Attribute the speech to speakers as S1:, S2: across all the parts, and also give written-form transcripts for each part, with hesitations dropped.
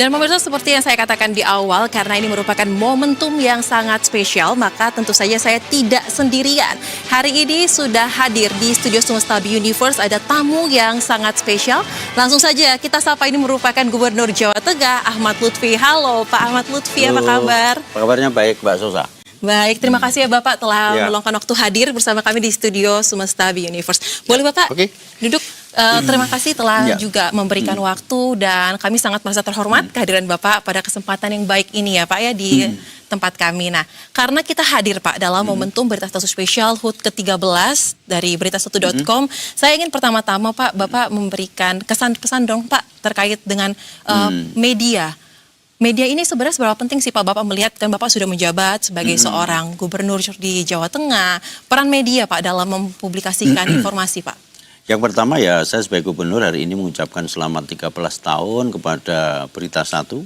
S1: Dan pemirsa, seperti yang saya katakan di awal, karena ini merupakan momentum yang sangat spesial, maka tentu saja saya tidak sendirian. Hari ini sudah hadir di studio Semesta Universe, ada tamu yang sangat spesial. Langsung saja kita sapa, ini merupakan Gubernur Jawa Tengah, Ahmad Lutfi. Halo Pak Ahmad Lutfi, apa kabar?
S2: Kabarnya baik, Mbak Sosa.
S1: Baik, terima kasih ya Bapak telah meluangkan waktu hadir bersama kami di studio Semesta Universe. Boleh Bapak duduk? Terima kasih telah juga memberikan waktu, dan kami sangat merasa terhormat kehadiran Bapak pada kesempatan yang baik ini ya Pak ya di tempat kami. Nah, karena kita hadir Pak dalam momentum Berita Satu Spesial HUT ke-13 dari berita1.com, saya ingin pertama-tama Pak, Bapak memberikan kesan-pesan dong Pak terkait dengan media. Media ini sebenarnya seberapa penting sih Pak Bapak melihat, kan Bapak sudah menjabat sebagai seorang gubernur di Jawa Tengah, peran media Pak dalam mempublikasikan informasi Pak?
S2: Yang pertama ya, saya sebagai gubernur hari ini mengucapkan selamat 13 tahun kepada Berita Satu.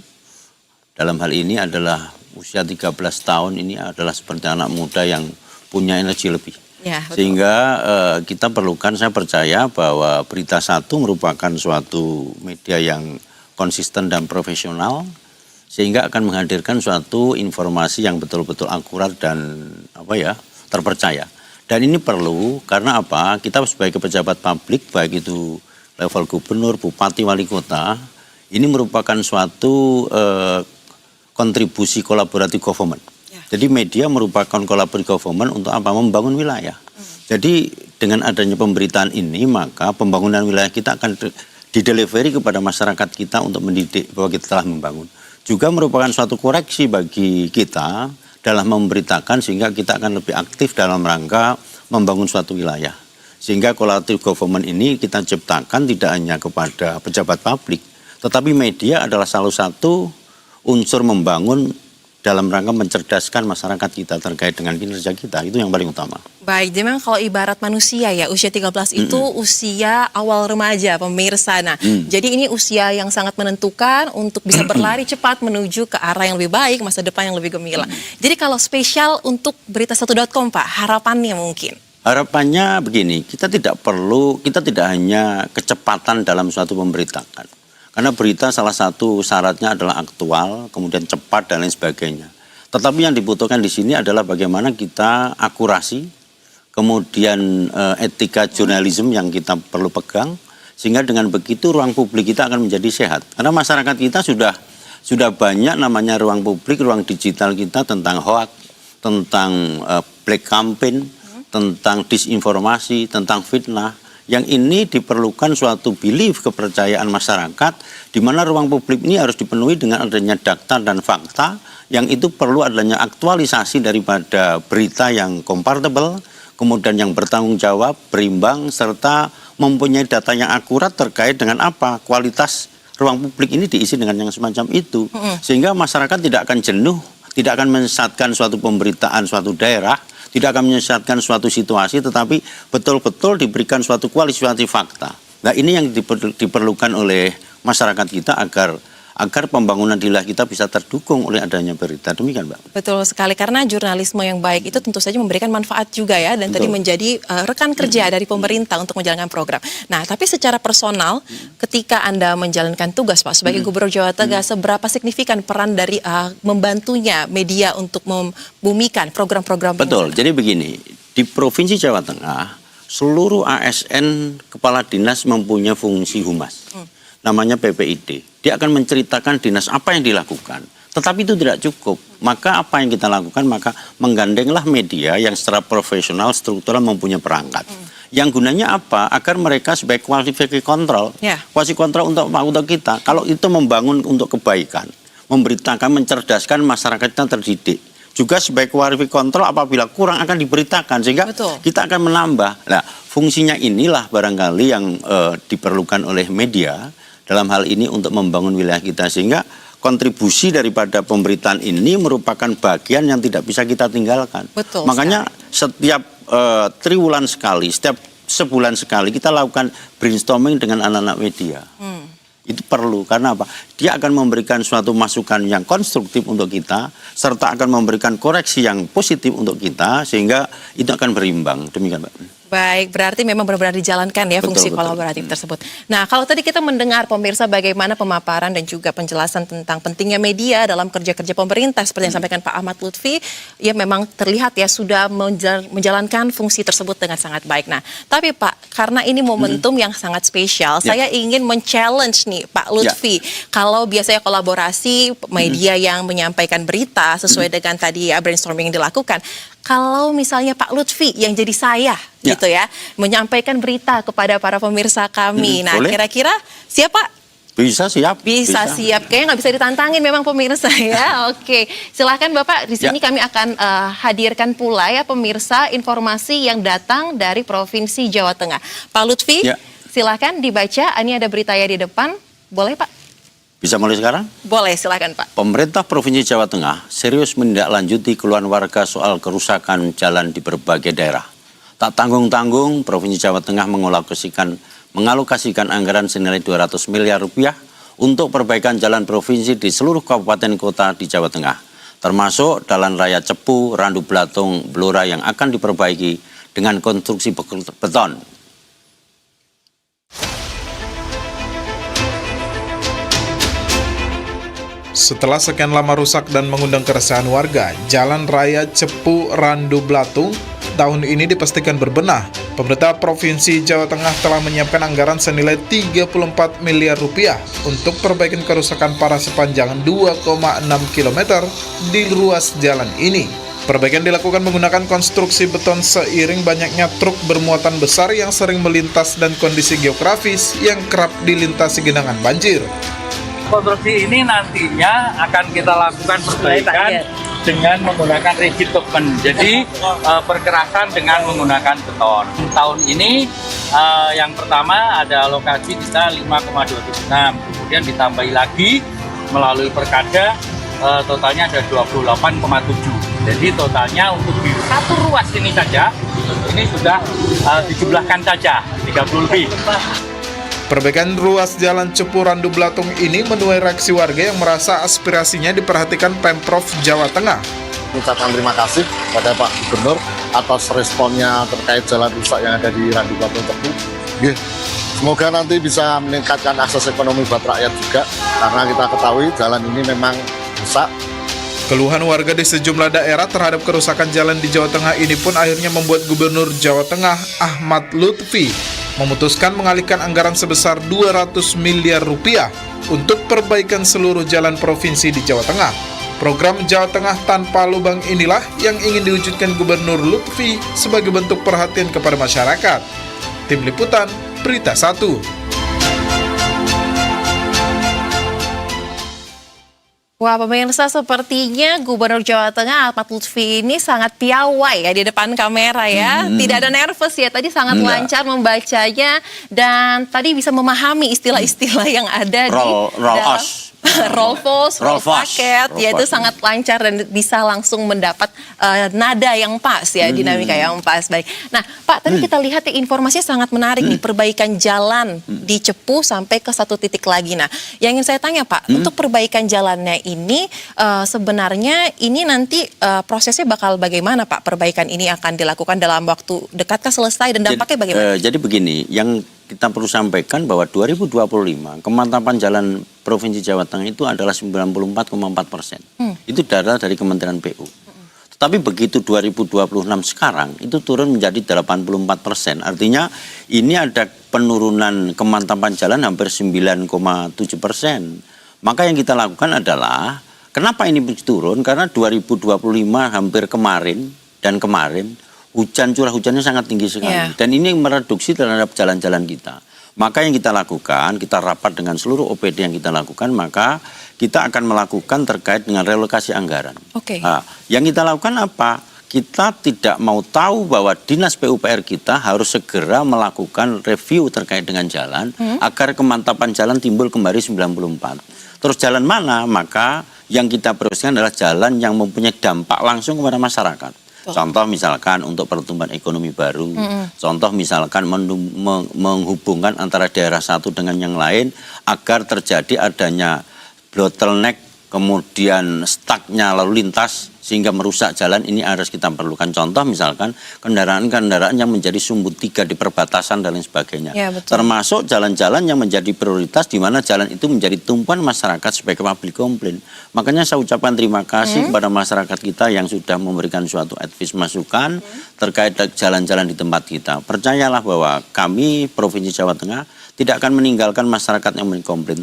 S2: Dalam hal ini adalah usia 13 tahun ini adalah seperti anak muda yang punya energi lebih. Ya, sehingga kita perlukan, saya percaya bahwa Berita Satu merupakan suatu media yang konsisten dan profesional, sehingga akan menghadirkan suatu informasi yang betul-betul akurat dan terpercaya. Dan ini perlu karena apa? Kita sebagai pejabat publik, baik itu level gubernur, bupati, wali kota, ini merupakan suatu kontribusi kolaboratif government. Jadi media merupakan kolaboratif government untuk apa? Membangun wilayah. Jadi dengan adanya pemberitaan ini, maka pembangunan wilayah kita akan didelivery kepada masyarakat kita untuk mendidik bahwa kita telah membangun. Juga merupakan suatu koreksi bagi kita dalam memberitakan, sehingga kita akan lebih aktif dalam rangka membangun suatu wilayah. Sehingga collaborative government ini kita ciptakan tidak hanya kepada pejabat publik, tetapi media adalah salah satu unsur membangun dalam rangka mencerdaskan masyarakat kita terkait dengan kinerja kita. Itu yang paling utama. Baik,
S1: jadi memang kalau ibarat manusia ya, usia 13 itu usia awal remaja pemirsa. Nah, jadi ini usia yang sangat menentukan untuk bisa berlari cepat menuju ke arah yang lebih baik, masa depan yang lebih gemilang. Jadi kalau spesial untuk berita1.com Pak, harapannya mungkin?
S2: Harapannya begini, kita tidak hanya kecepatan dalam suatu pemberitaan. Karena berita salah satu syaratnya adalah aktual, kemudian cepat dan lain sebagainya. Tetapi yang dibutuhkan di sini adalah bagaimana kita akurasi, kemudian etika jurnalisme yang kita perlu pegang, sehingga dengan begitu ruang publik kita akan menjadi sehat. Karena masyarakat kita sudah banyak namanya ruang publik, ruang digital kita tentang hoax, tentang black campaign, tentang disinformasi, tentang fitnah. Yang ini diperlukan suatu belief, kepercayaan masyarakat, di mana ruang publik ini harus dipenuhi dengan adanya data dan fakta, yang itu perlu adanya aktualisasi daripada berita yang comparable, kemudian yang bertanggung jawab, berimbang, serta mempunyai data yang akurat terkait dengan apa, kualitas ruang publik ini diisi dengan yang semacam itu. Sehingga masyarakat tidak akan jenuh, tidak akan menyesatkan suatu pemberitaan suatu daerah, tidak akan menyesatkan suatu situasi, tetapi betul-betul diberikan suatu kualifikasi fakta. Nah, ini yang diperlukan oleh masyarakat kita agar pembangunan di wilayah kita bisa terdukung oleh adanya berita. Demikian, Mbak.
S1: Betul sekali, karena jurnalisme yang baik itu tentu saja memberikan manfaat juga ya, dan tadi menjadi rekan kerja dari pemerintah untuk menjalankan program. Nah, tapi secara personal, ketika Anda menjalankan tugas Pak sebagai Gubernur Jawa Tengah, seberapa signifikan peran dari membantunya media untuk membumikan program-program?
S2: Betul, jadi begini, di Provinsi Jawa Tengah, seluruh ASN kepala dinas mempunyai fungsi humas. Namanya PPID. Dia akan menceritakan dinas apa yang dilakukan. Tetapi itu tidak cukup. Maka apa yang kita lakukan? Maka menggandenglah media yang secara profesional, struktural mempunyai perangkat. Yang gunanya apa? Agar mereka sebagai kualifikasi kontrol. Kualifikasi kontrol untuk kita. Kalau itu membangun untuk kebaikan. Memberitakan, mencerdaskan masyarakat kita terdidik. Juga sebagai kualifikasi kontrol apabila kurang akan diberitakan. Sehingga kita akan menambah. Nah, fungsinya inilah barangkali yang diperlukan oleh media dalam hal ini untuk membangun wilayah kita, sehingga kontribusi daripada pemberitaan ini merupakan bagian yang tidak bisa kita tinggalkan. Makanya setiap triwulan sekali, setiap sebulan sekali kita lakukan brainstorming dengan anak-anak media. Itu perlu, karena apa? Dia akan memberikan suatu masukan yang konstruktif untuk kita, serta akan memberikan koreksi yang positif untuk kita, sehingga itu akan berimbang. Demikian, Mbak.
S1: Baik, berarti memang benar-benar dijalankan ya fungsi kolaboratif tersebut. Nah, kalau tadi kita mendengar pemirsa bagaimana pemaparan dan juga penjelasan tentang pentingnya media dalam kerja-kerja pemerintah seperti yang disampaikan Pak Ahmad Lutfi, ya memang terlihat ya sudah menjalankan fungsi tersebut dengan sangat baik. Nah, tapi Pak, karena ini momentum yang sangat spesial, saya ingin men-challenge nih Pak Lutfi. Kalau biasanya kolaborasi media yang menyampaikan berita sesuai dengan tadi ya brainstorming yang dilakukan, kalau misalnya Pak Lutfi yang jadi saya gitu ya, menyampaikan berita kepada para pemirsa kami. Nah, kira-kira siapa?
S2: Bisa siap.
S1: Bisa siap. Kayaknya nggak bisa ditantangin memang pemirsa ya. Oke, silahkan Bapak. Di sini kami akan hadirkan pula ya pemirsa informasi yang datang dari Provinsi Jawa Tengah. Pak Lutfi, silahkan dibaca. Ini ada berita ya di depan. Boleh Pak?
S2: Bisa mulai sekarang?
S1: Boleh, silakan Pak.
S2: Pemerintah Provinsi Jawa Tengah serius menindaklanjuti keluhan warga soal kerusakan jalan di berbagai daerah. Tak tanggung-tanggung, Provinsi Jawa Tengah mengalokasikan anggaran senilai 200 miliar rupiah untuk perbaikan jalan provinsi di seluruh kabupaten kota di Jawa Tengah, termasuk Jalan Raya Cepu, Randu Blatung, Blora yang akan diperbaiki dengan konstruksi beton.
S3: Setelah sekian lama rusak dan mengundang keresahan warga, Jalan Raya Cepu Randu Blatung tahun ini dipastikan berbenah. Pemerintah Provinsi Jawa Tengah telah menyiapkan anggaran senilai 34 miliar rupiah untuk perbaikan kerusakan parah sepanjang 2,6 km di ruas jalan ini. Perbaikan dilakukan menggunakan konstruksi beton seiring banyaknya truk bermuatan besar yang sering melintas dan kondisi geografis yang kerap dilintasi genangan banjir.
S4: Konstruksi ini nantinya akan kita lakukan perbaikan dengan menggunakan rigid pavement. Jadi perkerasan dengan menggunakan beton. Tahun ini yang pertama ada alokasi kita 5,26, kemudian ditambahi lagi melalui Perkada totalnya ada 28,7. Jadi totalnya untuk di satu ruas ini saja ini sudah dijumlahkan saja 30 lebih.
S3: Perbaikan ruas Jalan Cepu Randu Blatung ini menuai reaksi warga yang merasa aspirasinya diperhatikan Pemprov Jawa Tengah.
S5: Ucapkan terima kasih pada Pak Gubernur atas responnya terkait jalan rusak yang ada di Randu Blatung Cepu. Semoga nanti bisa meningkatkan akses ekonomi buat rakyat juga, karena kita ketahui jalan ini memang rusak.
S3: Keluhan warga di sejumlah daerah terhadap kerusakan jalan di Jawa Tengah ini pun akhirnya membuat Gubernur Jawa Tengah Ahmad Lutfi memutuskan mengalihkan anggaran sebesar 200 miliar rupiah untuk perbaikan seluruh jalan provinsi di Jawa Tengah. Program Jawa Tengah tanpa lubang inilah yang ingin diwujudkan Gubernur Lutfi sebagai bentuk perhatian kepada masyarakat. Tim Liputan, Berita 1.
S1: Wah, pemirsa, sepertinya Gubernur Jawa Tengah Ahmad Lutfi ini sangat piawai ya di depan kamera ya. Tidak ada nervous ya, tadi sangat lancar membacanya dan tadi bisa memahami istilah-istilah yang ada roll paket, ya itu sangat lancar dan bisa langsung mendapat nada yang pas ya, dinamika yang pas. Baik. Nah, Pak, tadi kita lihat ya informasinya sangat menarik nih, perbaikan jalan di Cepu sampai ke satu titik lagi. Nah, yang ingin saya tanya Pak, untuk perbaikan jalannya ini sebenarnya ini nanti prosesnya bakal bagaimana Pak? Perbaikan ini akan dilakukan dalam waktu dekatkah selesai dan dampaknya bagaimana?
S2: Jadi begini, yang kita perlu sampaikan bahwa 2025 kemantapan jalan Provinsi Jawa Tengah itu adalah 94,4%. Itu data dari Kementerian PU. Tetapi begitu 2026 sekarang itu turun menjadi 84%. Artinya ini ada penurunan kemantapan jalan hampir 9,7%. Maka yang kita lakukan adalah, kenapa ini turun? Karena 2025 hampir kemarin curah hujannya sangat tinggi sekali. Dan ini mereduksi terhadap jalan-jalan kita. Maka yang kita lakukan, kita rapat dengan seluruh OPD yang kita lakukan, maka kita akan melakukan terkait dengan relokasi anggaran. Nah, yang kita lakukan apa? Kita tidak mau tahu bahwa Dinas PUPR kita harus segera melakukan review terkait dengan jalan, agar kemantapan jalan timbul kembali 94. Terus jalan mana? Maka yang kita prioritaskan adalah jalan yang mempunyai dampak langsung kepada masyarakat. Contoh misalkan untuk pertumbuhan ekonomi baru, contoh misalkan menghubungkan antara daerah satu dengan yang lain agar terjadi adanya bottleneck kemudian stucknya lalu lintas sehingga merusak jalan, ini harus kita perlukan. Contoh misalkan kendaraan-kendaraan yang menjadi sumbu 3 di perbatasan dan lain sebagainya.
S1: Ya, betul.
S2: Termasuk jalan-jalan yang menjadi prioritas di mana jalan itu menjadi tumpuan masyarakat sebagai public complaint. Makanya saya ucapkan terima kasih kepada masyarakat kita yang sudah memberikan suatu advice masukan terkait jalan-jalan di tempat kita. Percayalah bahwa kami Provinsi Jawa Tengah tidak akan meninggalkan masyarakat yang mengkomplain.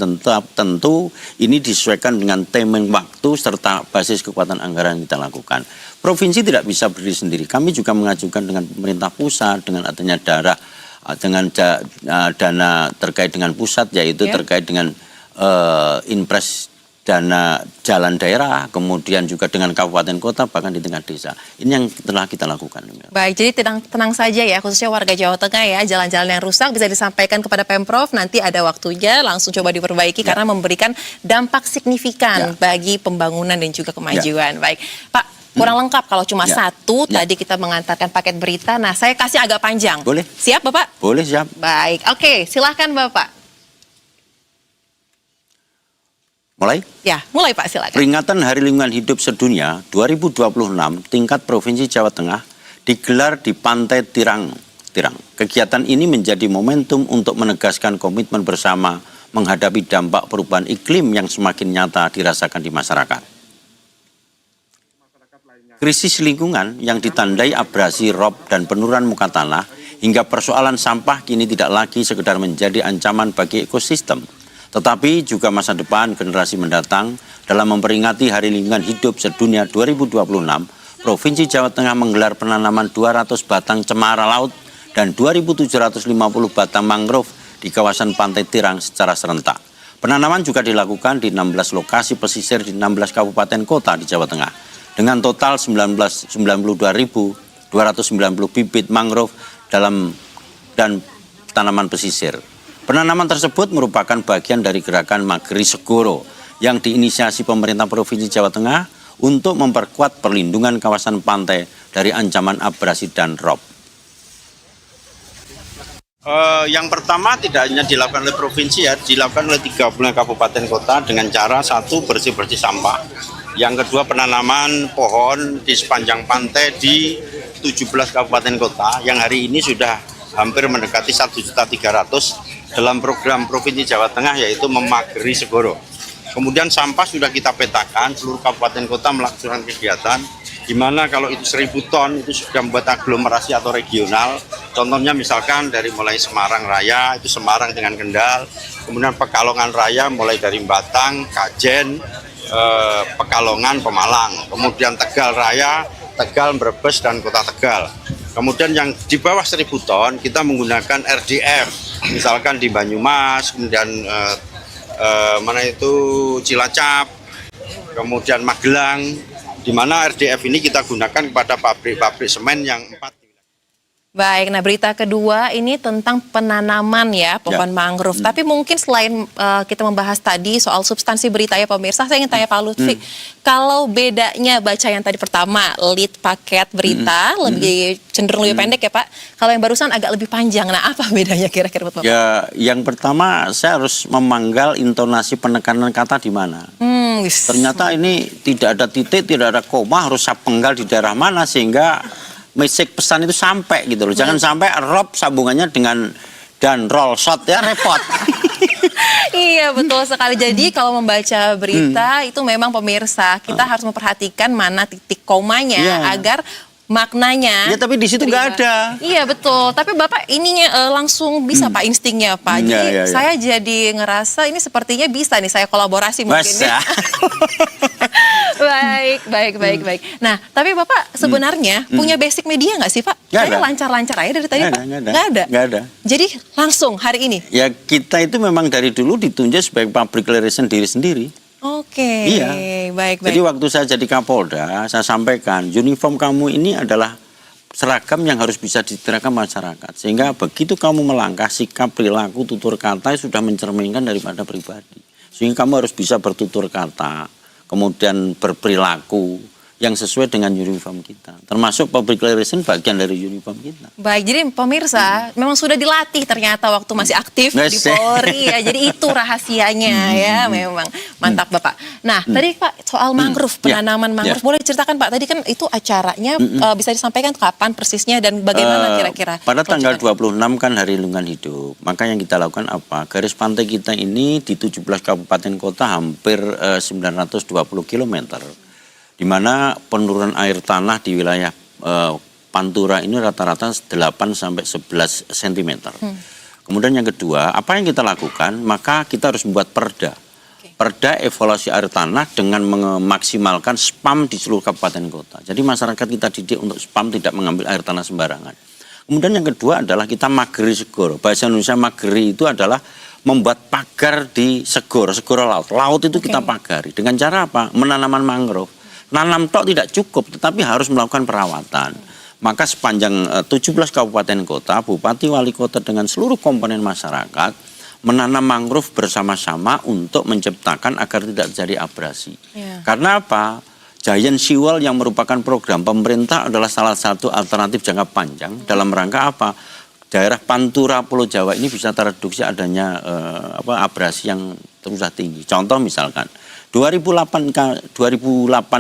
S2: Tentu ini disesuaikan dengan timing waktu serta basis kekuatan anggaran yang kita lakukan. Provinsi tidak bisa berdiri sendiri. Kami juga mengajukan dengan pemerintah pusat dengan adanya dana terkait dengan pusat, yaitu terkait dengan impres dana jalan daerah, kemudian juga dengan kabupaten kota, bahkan di tingkat desa. Ini yang telah kita lakukan.
S1: Baik, jadi tenang saja ya, khususnya warga Jawa Tengah ya, jalan-jalan yang rusak bisa disampaikan kepada Pemprov, nanti ada waktunya langsung coba diperbaiki karena memberikan dampak signifikan bagi pembangunan dan juga kemajuan. Baik, Pak, kurang lengkap kalau cuma satu, tadi kita mengantarkan paket berita, nah saya kasih agak panjang.
S2: Boleh.
S1: Siap Bapak?
S2: Boleh, siap.
S1: Baik, oke, silahkan Bapak.
S2: Mulai?
S1: Ya, mulai Pak, silakan.
S2: Peringatan Hari Lingkungan Hidup Sedunia 2026 tingkat Provinsi Jawa Tengah digelar di Pantai Tirang. Kegiatan ini menjadi momentum untuk menegaskan komitmen bersama menghadapi dampak perubahan iklim yang semakin nyata dirasakan di masyarakat. Krisis lingkungan yang ditandai abrasi rob dan penurunan muka tanah hingga persoalan sampah kini tidak lagi sekedar menjadi ancaman bagi ekosistem, tetapi juga masa depan generasi mendatang. Dalam memperingati Hari Lingkungan Hidup Sedunia 2026, Provinsi Jawa Tengah menggelar penanaman 200 batang cemara laut dan 2.750 batang mangrove di kawasan Pantai Tirang secara serentak. Penanaman juga dilakukan di 16 lokasi pesisir di 16 kabupaten kota di Jawa Tengah, dengan total 92.290 bibit mangrove dan tanaman pesisir. Penanaman tersebut merupakan bagian dari gerakan Mageri Segoro yang diinisiasi pemerintah Provinsi Jawa Tengah untuk memperkuat perlindungan kawasan pantai dari ancaman abrasi dan rob. Yang pertama tidak hanya dilakukan oleh provinsi ya, dilakukan oleh 30 kabupaten kota dengan cara satu, bersih-bersih sampah. Yang kedua, penanaman pohon di sepanjang pantai di 17 kabupaten kota yang hari ini sudah hampir mendekati 1.300.000 dalam program Provinsi Jawa Tengah, yaitu Memageri Segoro. Kemudian sampah sudah kita petakan, seluruh kabupaten kota melakukan kegiatan, di mana kalau itu 1.000 ton itu sudah membuat aglomerasi atau regional. Contohnya misalkan dari mulai Semarang Raya, itu Semarang dengan Kendal, kemudian Pekalongan Raya mulai dari Batang, Kajen, Pekalongan, Pemalang, kemudian Tegal Raya, Tegal, Brebes, dan Kota Tegal. Kemudian yang di bawah 1.000 ton kita menggunakan RDF, misalkan di Banyumas, kemudian Cilacap, kemudian Magelang, di mana RDF ini kita gunakan kepada pabrik-pabrik semen yang 4.
S1: Baik, nah berita kedua ini tentang penanaman ya pohon mangrove. Tapi mungkin selain kita membahas tadi soal substansi berita ya pemirsa, saya ingin tanya Pak Lutfi, kalau bedanya baca yang tadi pertama, lead paket berita, lebih cenderung lebih pendek ya Pak. Kalau yang barusan agak lebih panjang, nah apa bedanya kira-kira Pak?
S2: Ya, yang pertama saya harus memanggal intonasi penekanan kata di mana. Ternyata ini tidak ada titik, tidak ada koma, harus saya penggal di daerah mana sehingga message pesan itu sampai gitu loh. Jangan sampai rob sambungannya dengan dan roll shot ya, repot.
S1: Iya betul sekali. Jadi kalau membaca berita itu memang pemirsa kita harus memperhatikan mana titik komanya agar maknanya.
S2: Ya tapi di situ nggak ada.
S1: Iya betul. Tapi Bapak ininya langsung bisa Pak instingnya Pak. Jadi saya jadi ngerasa ini sepertinya bisa nih saya kolaborasi mungkin. Baik. Nah, tapi Bapak sebenarnya punya basic media nggak sih Pak? Saya lancar-lancar aja dari tadi Pak. Nggak ada. Jadi langsung hari ini.
S2: Ya kita itu memang dari dulu ditunjuk sebagai public relation diri sendiri.
S1: Oke.
S2: Iya.
S1: Baik.
S2: Jadi waktu saya jadi Kapolda, saya sampaikan uniform kamu ini adalah seragam yang harus bisa diterapkan masyarakat. Sehingga begitu kamu melangkah, sikap, perilaku, tutur kata sudah mencerminkan daripada pribadi. Sehingga kamu harus bisa bertutur kata, kemudian berperilaku yang sesuai dengan uniform kita. Termasuk public relation bagian dari uniform kita.
S1: Baik, jadi pemirsa memang sudah dilatih ternyata waktu masih aktif di Polri ya. Jadi itu rahasianya ya, memang mantap Bapak. Nah, tadi Pak soal mangrove, penanaman mangrove, boleh diceritakan Pak? Tadi kan itu acaranya bisa disampaikan kapan persisnya dan bagaimana kira-kira?
S2: Pada tanggal 26 kan Hari Lingkungan Hidup. Maka yang kita lakukan apa? Garis pantai kita ini di 17 kabupaten kota hampir 920 km. Di mana penurunan air tanah di wilayah Pantura ini rata-rata 8 sampai 11 cm. Kemudian yang kedua, apa yang kita lakukan? Maka kita harus membuat perda. Perda evaluasi air tanah dengan memaksimalkan spam di seluruh kabupaten kota. Jadi masyarakat kita didik untuk spam tidak mengambil air tanah sembarangan. Kemudian yang kedua adalah kita mageri segoro. Bahasa Indonesia mageri itu adalah membuat pagar di segoro laut. Laut itu kita pagari. Dengan cara apa? Menanaman mangrove. Nanam tok tidak cukup, tetapi harus melakukan perawatan. Maka sepanjang 17 kabupaten kota, bupati, wali kota dengan seluruh komponen masyarakat menanam mangrove bersama-sama untuk menciptakan agar tidak terjadi abrasi. Karena apa? Giant Seawall yang merupakan program pemerintah adalah salah satu alternatif jangka panjang dalam rangka apa? Daerah Pantura Pulau Jawa ini bisa tereduksi adanya abrasi yang terus tinggi. Contoh misalkan 2008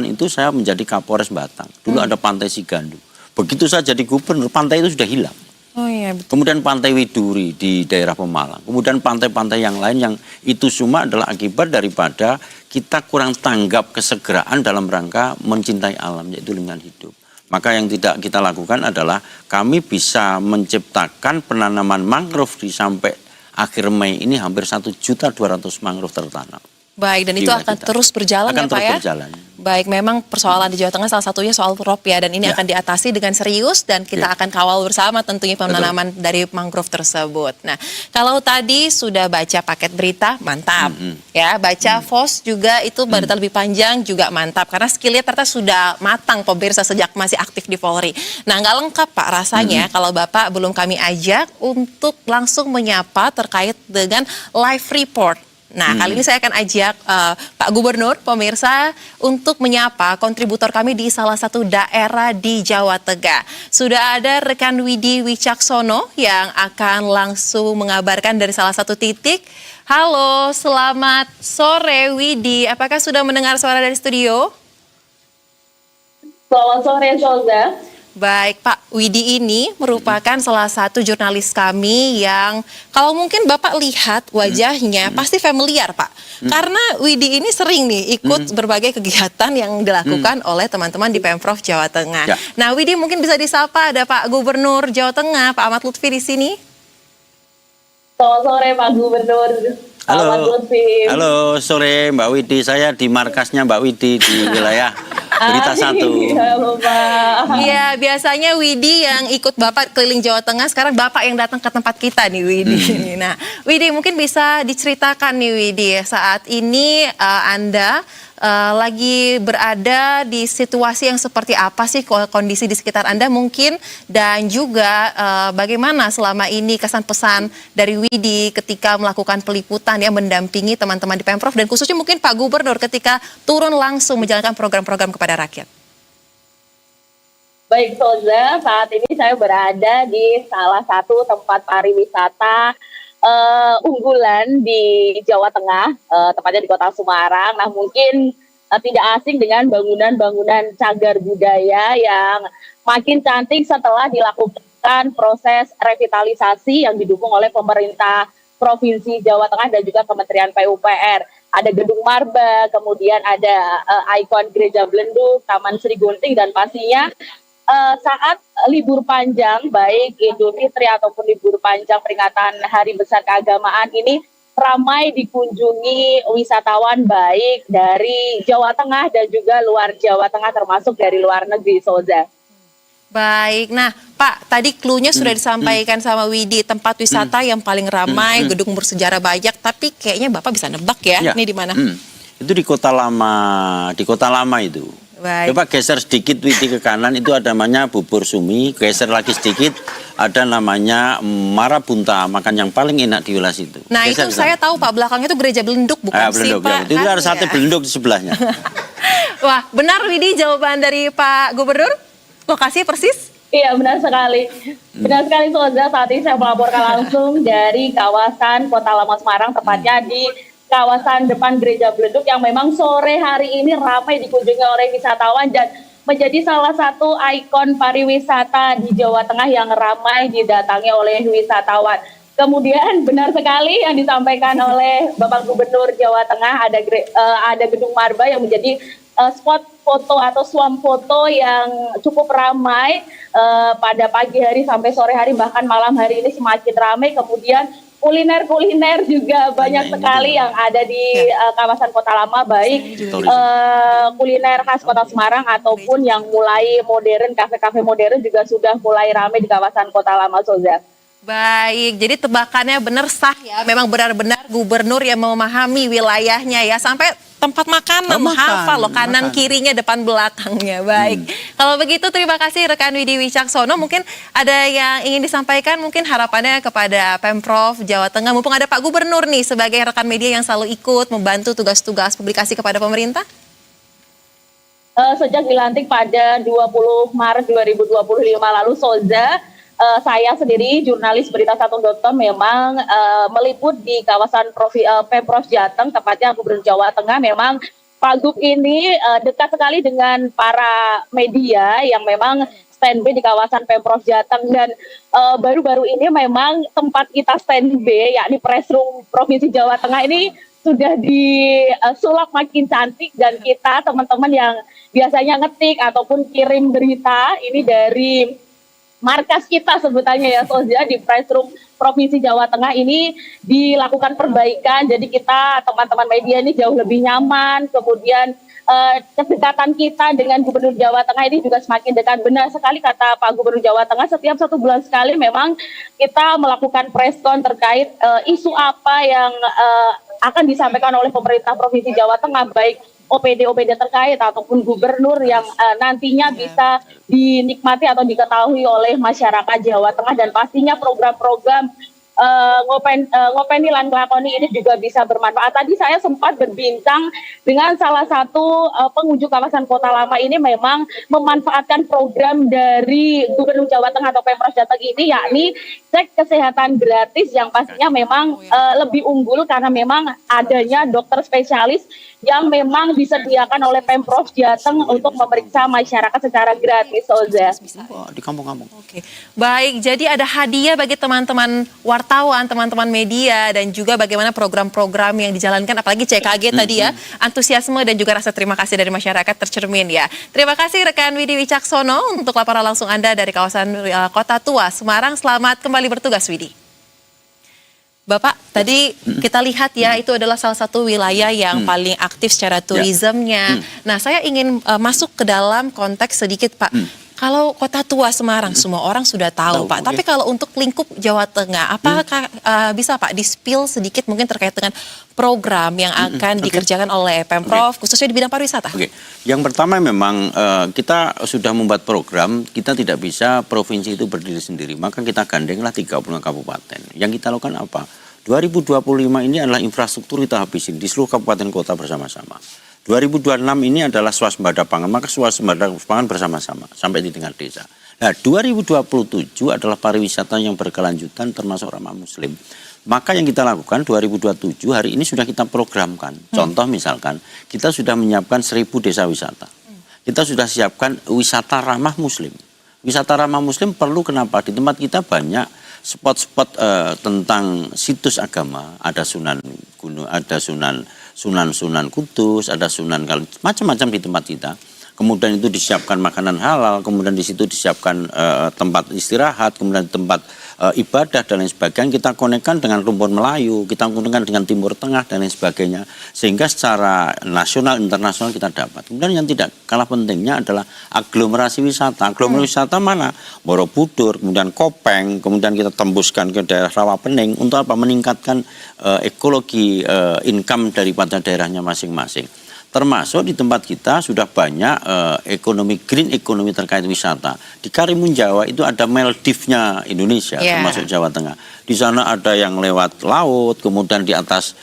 S2: itu saya menjadi Kapolres Batang. Dulu ada Pantai Sigandu. Begitu saya jadi gubernur, pantai itu sudah hilang.
S1: Oh iya, betul.
S2: Kemudian Pantai Widuri di daerah Pemalang. Kemudian pantai-pantai yang lain yang itu semua adalah akibat daripada kita kurang tanggap kesegeraan dalam rangka mencintai alam, yaitu lingkungan hidup. Maka yang tidak kita lakukan adalah kami bisa menciptakan penanaman mangrove di sampai akhir Mei ini hampir 1.200.000 mangrove tertanam.
S1: Baik, dan itu akan terus berjalan ya Pak ya?
S2: Berjalan.
S1: Baik, memang persoalan di Jawa Tengah salah satunya soal rop ya, dan ini akan diatasi dengan serius dan kita akan kawal bersama tentunya penanaman dari mangrove tersebut. Nah, kalau tadi sudah baca paket berita, mantap. Ya, baca VOS juga itu berita lebih panjang juga mantap. Karena skillnya ternyata sudah matang pemirsa sejak masih aktif di Polri. Nah, nggak lengkap Pak rasanya kalau Bapak belum kami ajak untuk langsung menyapa terkait dengan live report. Nah, kali ini saya akan ajak Pak Gubernur, pemirsa, untuk menyapa kontributor kami di salah satu daerah di Jawa Tengah. Sudah ada rekan Widi Wicaksono yang akan langsung mengabarkan dari salah satu titik. Halo, selamat sore Widi. Apakah sudah mendengar suara dari studio?
S6: Selamat sore, Solza.
S1: Baik, Pak Widi ini merupakan salah satu jurnalis kami yang kalau mungkin Bapak lihat wajahnya pasti familiar, Pak. Karena Widi ini sering nih ikut berbagai kegiatan yang dilakukan oleh teman-teman di Pemprov Jawa Tengah.
S2: Ya.
S1: Nah, Widi mungkin bisa disapa, ada Pak Gubernur Jawa Tengah, Pak Ahmad Lutfi di sini.
S6: Selamat sore, Pak Gubernur.
S2: Halo sore Mbak Widi, saya di markasnya Mbak Widi di wilayah Berita 1.
S6: Halo Pak.
S1: Iya, biasanya Widi yang ikut Bapak keliling Jawa Tengah, sekarang Bapak yang datang ke tempat kita nih Widi. Nah, Widi mungkin bisa diceritakan nih Widi, saat ini Anda lagi berada di situasi yang seperti apa sih kondisi di sekitar Anda mungkin, dan juga bagaimana selama ini kesan pesan dari Widi ketika melakukan peliputan ya, mendampingi teman-teman di Pemprov dan khususnya mungkin Pak Gubernur ketika turun langsung menjalankan program-program kepada rakyat.
S6: Baik Solza, saat ini saya berada di salah satu tempat pariwisata unggulan di Jawa Tengah, tepatnya di Kota Semarang. Nah, mungkin tidak asing dengan bangunan-bangunan cagar budaya yang makin cantik setelah dilakukan proses revitalisasi yang didukung oleh pemerintah Provinsi Jawa Tengah dan juga Kementerian PUPR. Ada Gedung Marba, kemudian ada ikon Gereja Belenduk, Taman Sri Gunting, dan pastinya saat libur panjang, baik Idul Fitri ataupun libur panjang peringatan Hari Besar Keagamaan ini ramai dikunjungi wisatawan baik dari Jawa Tengah dan juga luar Jawa Tengah, termasuk dari luar negeri, Soza.
S1: Baik, nah Pak, tadi clue-nya sudah disampaikan sama Widi, tempat wisata yang paling ramai, gedung bersejarah banyak, tapi kayaknya Bapak bisa nebak ya, ini di mana?
S2: Itu di Kota Lama itu.
S1: Baik.
S2: Coba geser sedikit Widi ke kanan, itu ada namanya Bubur Sumi, geser lagi sedikit ada namanya Marabunta, makan yang paling enak di wilayah situ.
S1: Nah, geser itu saya tahu Pak, belakangnya itu Gereja Belenduk bukan sih
S2: Belenduk,
S1: Pak?
S2: Itu ada sate belenduk di sebelahnya.
S1: Wah, benar Widi jawaban dari Pak Gubernur? Lokasi persis?
S6: Iya, benar sekali. Benar sekali, Soza. Saat ini saya melaporkan langsung dari kawasan Kota Lama Semarang, tepatnya di kawasan depan Gereja Bleduk yang memang sore hari ini ramai dikunjungi oleh wisatawan dan menjadi salah satu ikon pariwisata di Jawa Tengah yang ramai didatangi oleh wisatawan. Kemudian benar sekali yang disampaikan oleh Bapak Gubernur Jawa Tengah, ada Gedung Marba yang menjadi spot foto atau swam foto yang cukup ramai pada pagi hari sampai sore hari, bahkan malam hari ini semakin ramai. Kemudian kuliner-kuliner juga banyak sekali yang ada di kawasan Kota Lama, baik kuliner khas Kota Semarang ataupun yang mulai modern, kafe-kafe modern juga sudah mulai ramai di kawasan Kota Lama, Soza.
S1: Baik, jadi tebakannya benar sah ya. Memang benar-benar gubernur yang memahami wilayahnya ya. Sampai tempat makan menghafal loh kanan kirinya depan belakangnya. Baik, kalau begitu terima kasih rekan Widi Wicaksono. Mungkin ada yang ingin disampaikan, mungkin harapannya kepada Pemprov Jawa Tengah. Mumpung ada Pak Gubernur nih sebagai rekan media yang selalu ikut membantu tugas-tugas publikasi kepada pemerintah.
S6: Sejak dilantik pada 20 Maret 2025 lalu, Soza, saya sendiri jurnalis berita1.com memang meliput di kawasan Pemprov Jateng, tepatnya Gubernur Jawa Tengah. Memang Pak Gub ini dekat sekali dengan para media yang memang standby di kawasan Pemprov Jateng, dan baru-baru ini memang tempat kita standby yakni Press Room Provinsi Jawa Tengah ini sudah disulap makin cantik, dan kita teman-teman yang biasanya ngetik ataupun kirim berita ini dari markas kita sebutannya ya, Soja, di Press Room Provinsi Jawa Tengah ini dilakukan perbaikan. Jadi kita teman-teman media ini jauh lebih nyaman. Kemudian kedekatan kita dengan Gubernur Jawa Tengah ini juga semakin dekat. Benar sekali kata Pak Gubernur Jawa Tengah, setiap 1 bulan sekali memang kita melakukan preskon terkait isu apa yang akan disampaikan oleh pemerintah Provinsi Jawa Tengah, baik OPD terkait ataupun gubernur yang nantinya bisa dinikmati atau diketahui oleh masyarakat Jawa Tengah, dan pastinya program-program ngopeni lan nglakoni ini juga bisa bermanfaat. Tadi saya sempat berbincang dengan salah satu pengunjung kawasan Kota Lama ini, memang memanfaatkan program dari Gubernur Jawa Tengah atau Pemprov Jateng ini, yakni cek kesehatan gratis yang pastinya memang lebih unggul karena memang adanya dokter spesialis yang memang disediakan oleh Pemprov Jateng untuk memeriksa masyarakat secara gratis, Oza.
S2: Di kampung-kampung.
S1: Oke, baik. Jadi ada hadiah bagi teman-teman wartawan, teman-teman media, dan juga bagaimana program-program yang dijalankan, apalagi CKG tadi ya, antusiasme dan juga rasa terima kasih dari masyarakat tercermin ya. Terima kasih rekan Widi Wicaksono untuk laporan langsung Anda dari kawasan Kota Tua, Semarang. Selamat kembali bertugas, Widi. Bapak, tadi kita lihat ya, itu adalah salah satu wilayah yang paling aktif secara turismenya. Nah, saya ingin masuk ke dalam konteks sedikit, Pak. Kalau Kota Tua Semarang, semua orang sudah tahu, Pak. Tapi kalau untuk lingkup Jawa Tengah, apakah bisa Pak di-spill sedikit mungkin terkait dengan program yang akan dikerjakan oleh Pemprov, khususnya di bidang pariwisata?
S2: Yang pertama memang kita sudah membuat program, kita tidak bisa provinsi itu berdiri sendiri. Maka kita gandenglah 30 kabupaten. Yang kita lakukan apa? 2025 ini adalah infrastruktur kita habisin di seluruh kabupaten kota bersama-sama. 2026 ini adalah swasembada pangan, maka swasembada pangan bersama-sama sampai di tingkat desa. Nah, 2027 adalah pariwisata yang berkelanjutan termasuk ramah muslim. Maka yang kita lakukan 2027 hari ini sudah kita programkan. Contoh misalkan kita sudah menyiapkan 1000 desa wisata. Kita sudah siapkan wisata ramah muslim. Wisata ramah muslim perlu kenapa? Di tempat kita banyak spot-spot tentang situs agama, ada Sunan Gunung, ada Sunan Kudus, ada Sunan macam-macam di tempat kita. Kemudian itu disiapkan makanan halal, kemudian di situ disiapkan tempat istirahat, kemudian tempat ibadah dan lain sebagainya. Kita konekkan dengan rumpun Melayu, kita konekkan dengan Timur Tengah dan lain sebagainya. Sehingga secara nasional, internasional kita dapat. Kemudian yang tidak kalah pentingnya adalah aglomerasi wisata. Aglomerasi wisata mana? Borobudur, kemudian Kopeng, kemudian kita tembuskan ke daerah Rawapening untuk apa? Meningkatkan ekologi income daripada daerahnya masing-masing. Termasuk di tempat kita sudah banyak green ekonomi terkait wisata. Di Karimun Jawa itu ada Maldives-nya Indonesia, termasuk Jawa Tengah. Di sana ada yang lewat laut, kemudian di atas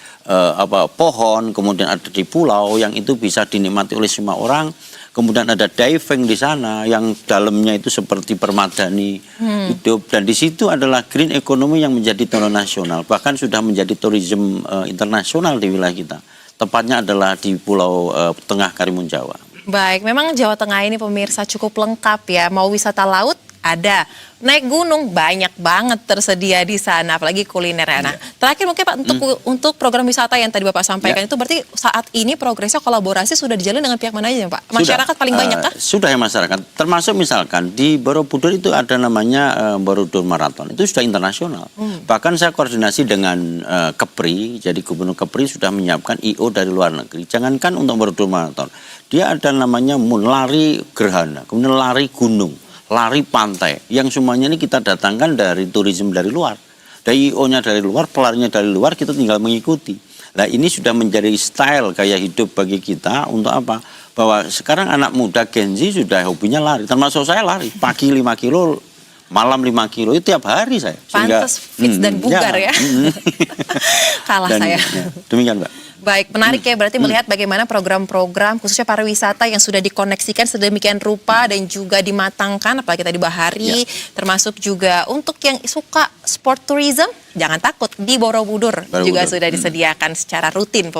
S2: pohon, kemudian ada di pulau yang itu bisa dinikmati oleh semua orang. Kemudian ada diving di sana yang dalamnya itu seperti permadani hidup, dan di situ adalah green economy yang menjadi tonton nasional, bahkan sudah menjadi tourism internasional di wilayah kita. Tepatnya adalah di Pulau Tengah Karimun Jawa.
S1: Baik, memang Jawa Tengah ini pemirsa cukup lengkap ya. Mau wisata laut ada, naik gunung banyak banget tersedia di sana, apalagi kuliner ya. Nah, terakhir mungkin Pak untuk program wisata yang tadi Bapak sampaikan itu berarti saat ini progresnya kolaborasi sudah dijalin dengan pihak mana aja Pak? Masyarakat paling banyak kah?
S2: Sudah ya masyarakat, termasuk misalkan di Borobudur itu ada namanya Borobudur Marathon, itu sudah internasional. Bahkan saya koordinasi dengan Kepri, jadi Gubernur Kepri sudah menyiapkan IO dari luar negeri. Jangankan untuk Borobudur Marathon, dia ada namanya lari gerhana, kemudian lari gunung, lari pantai, yang semuanya ini kita datangkan dari turisme dari luar. Dari IO-nya dari luar, pelarinya dari luar, kita tinggal mengikuti. Nah ini sudah menjadi style gaya hidup bagi kita untuk apa? Bahwa sekarang anak muda Gen Z sudah hobinya lari, termasuk saya lari, pagi 5 kilo, malam 5 kilo, itu tiap hari saya.
S1: Pantes fit dan bugar ya. Kalah saya.
S2: Demikian Mbak.
S1: Baik, menarik ya berarti melihat bagaimana program-program khususnya pariwisata yang sudah dikoneksikan sedemikian rupa dan juga dimatangkan, apalagi tadi Bahari, termasuk juga untuk yang suka sport tourism, jangan takut, di Borobudur juga sudah disediakan secara rutin